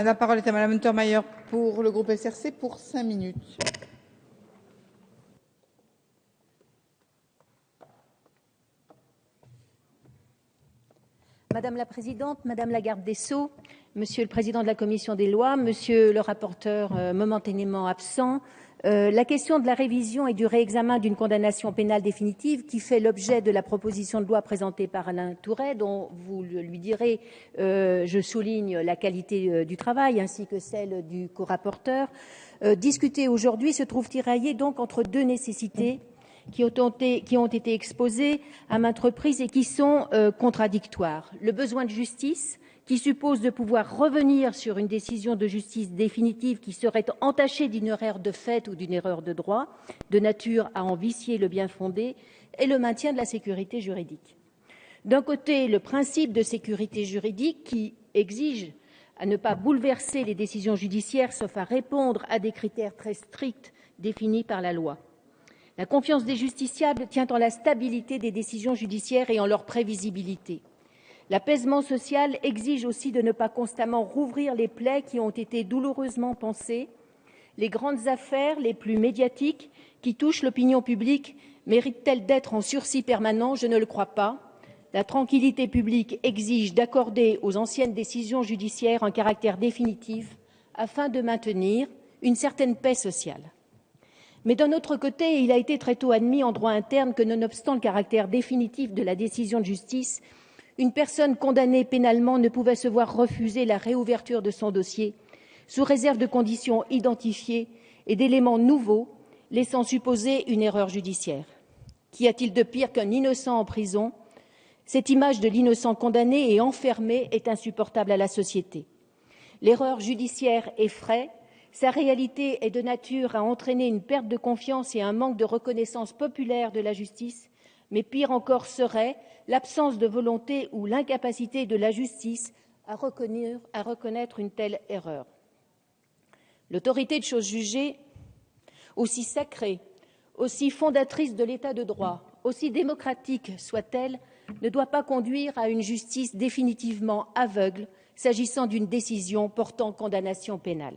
La parole est à Madame Untermaier pour le groupe SRC pour 5 minutes. Madame la Présidente, Madame la Garde des Sceaux, Monsieur le Président de la Commission des Lois, Monsieur le rapporteur momentanément absent, la question de la révision et du réexamen d'une condamnation pénale définitive qui fait l'objet de la proposition de loi présentée par Alain Tourret, dont vous lui direz, je souligne la qualité du travail ainsi que celle du co-rapporteur, discutée aujourd'hui se trouve tiraillée donc entre deux nécessités qui ont été exposées à maintes reprises et qui sont contradictoires. Le besoin de justice, qui suppose de pouvoir revenir sur une décision de justice définitive qui serait entachée d'une erreur de fait ou d'une erreur de droit, de nature à en vicier le bien-fondé, et le maintien de la sécurité juridique. D'un côté, le principe de sécurité juridique qui exige à ne pas bouleverser les décisions judiciaires sauf à répondre à des critères très stricts définis par la loi. La confiance des justiciables tient en la stabilité des décisions judiciaires et en leur prévisibilité. L'apaisement social exige aussi de ne pas constamment rouvrir les plaies qui ont été douloureusement pansées. Les grandes affaires les plus médiatiques qui touchent l'opinion publique méritent-elles d'être en sursis permanent? Je ne le crois pas. La tranquillité publique exige d'accorder aux anciennes décisions judiciaires un caractère définitif afin de maintenir une certaine paix sociale. Mais d'un autre côté, il a été très tôt admis en droit interne que, nonobstant le caractère définitif de la décision de justice, une personne condamnée pénalement ne pouvait se voir refuser la réouverture de son dossier, sous réserve de conditions identifiées et d'éléments nouveaux, laissant supposer une erreur judiciaire. Qu'y a-t-il de pire qu'un innocent en prison? Cette image de l'innocent condamné et enfermé est insupportable à la société. L'erreur judiciaire effraie. Sa réalité est de nature à entraîner une perte de confiance et un manque de reconnaissance populaire de la justice, mais pire encore serait l'absence de volonté ou l'incapacité de la justice à reconnaître une telle erreur. L'autorité de chose jugée, aussi sacrée, aussi fondatrice de l'État de droit, aussi démocratique soit-elle, ne doit pas conduire à une justice définitivement aveugle s'agissant d'une décision portant condamnation pénale.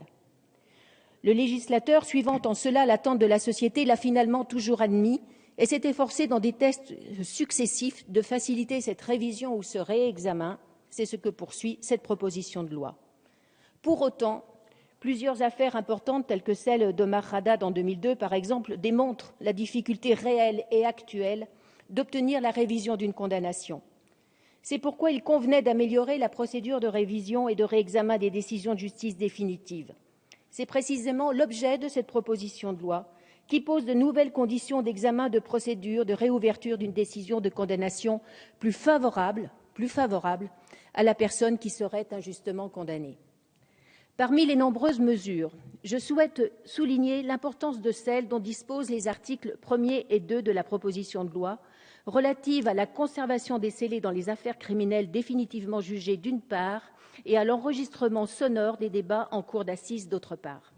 Le législateur, suivant en cela l'attente de la société, l'a finalement toujours admis et s'est efforcé dans des textes successifs de faciliter cette révision ou ce réexamen. C'est ce que poursuit cette proposition de loi. Pour autant, plusieurs affaires importantes, telles que celle d'Omar Haddad en 2002, par exemple, démontrent la difficulté réelle et actuelle d'obtenir la révision d'une condamnation. C'est pourquoi il convenait d'améliorer la procédure de révision et de réexamen des décisions de justice définitives. C'est précisément l'objet de cette proposition de loi qui pose de nouvelles conditions d'examen de procédure de réouverture d'une décision de condamnation plus favorable à la personne qui serait injustement condamnée. Parmi les nombreuses mesures, je souhaite souligner l'importance de celles dont disposent les articles 1er et 2 de la proposition de loi relative à la conservation des scellés dans les affaires criminelles définitivement jugées d'une part et à l'enregistrement sonore des débats en cour d'assises d'autre part.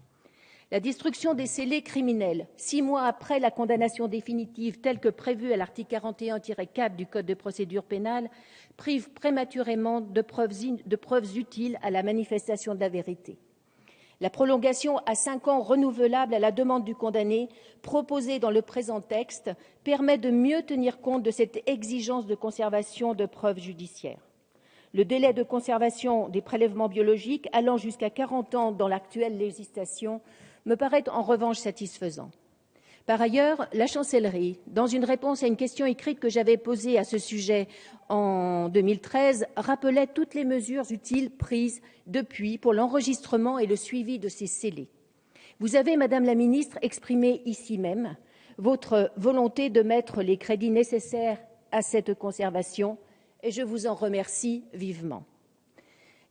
La destruction des scellés criminels 6 mois après la condamnation définitive telle que prévue à l'article 41-4 du Code de procédure pénale prive prématurément de preuves utiles à la manifestation de la vérité. La prolongation à 5 ans renouvelable à la demande du condamné, proposée dans le présent texte, permet de mieux tenir compte de cette exigence de conservation de preuves judiciaires. Le délai de conservation des prélèvements biologiques, allant jusqu'à 40 ans dans l'actuelle législation, me paraît en revanche satisfaisant. Par ailleurs, la Chancellerie, dans une réponse à une question écrite que j'avais posée à ce sujet en 2013, rappelait toutes les mesures utiles prises depuis pour l'enregistrement et le suivi de ces scellés. Vous avez, Madame la Ministre, exprimé ici même votre volonté de mettre les crédits nécessaires à cette conservation et je vous en remercie vivement.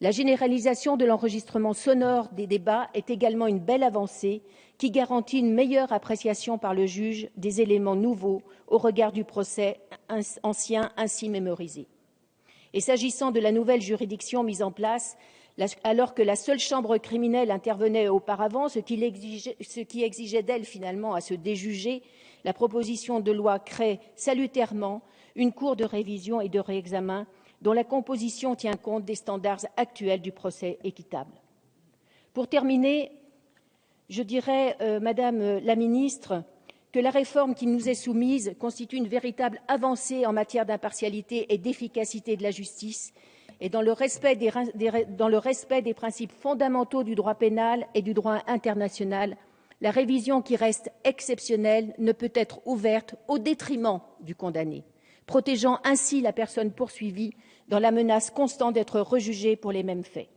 La généralisation de l'enregistrement sonore des débats est également une belle avancée qui garantit une meilleure appréciation par le juge des éléments nouveaux au regard du procès ancien ainsi mémorisé. Et s'agissant de la nouvelle juridiction mise en place, alors que la seule chambre criminelle intervenait auparavant, ce qui exigeait d'elle finalement à se déjuger, la proposition de loi crée salutairement une cour de révision et de réexamen dont la composition tient compte des standards actuels du procès équitable. Pour terminer, je dirais, Madame la ministre, que la réforme qui nous est soumise constitue une véritable avancée en matière d'impartialité et d'efficacité de la justice, et dans le respect des principes fondamentaux du droit pénal et du droit international. La révision, qui reste exceptionnelle, ne peut être ouverte au détriment du condamné, protégeant ainsi la personne poursuivie dans la menace constante d'être rejugée pour les mêmes faits.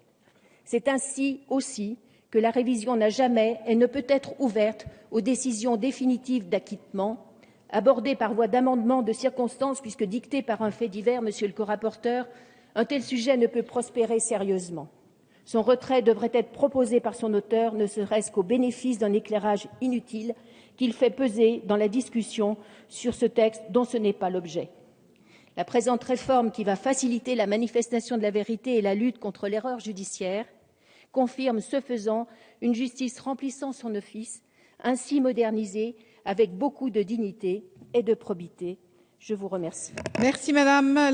C'est ainsi aussi que la révision n'a jamais et ne peut être ouverte aux décisions définitives d'acquittement, abordées par voie d'amendement de circonstance, puisque dictées par un fait divers, monsieur le corapporteur, un tel sujet ne peut prospérer sérieusement. Son retrait devrait être proposé par son auteur, ne serait-ce qu'au bénéfice d'un éclairage inutile qu'il fait peser dans la discussion sur ce texte dont ce n'est pas l'objet. La présente réforme, qui va faciliter la manifestation de la vérité et la lutte contre l'erreur judiciaire, confirme, ce faisant, une justice remplissant son office, ainsi modernisée, avec beaucoup de dignité et de probité. Je vous remercie. Merci, madame.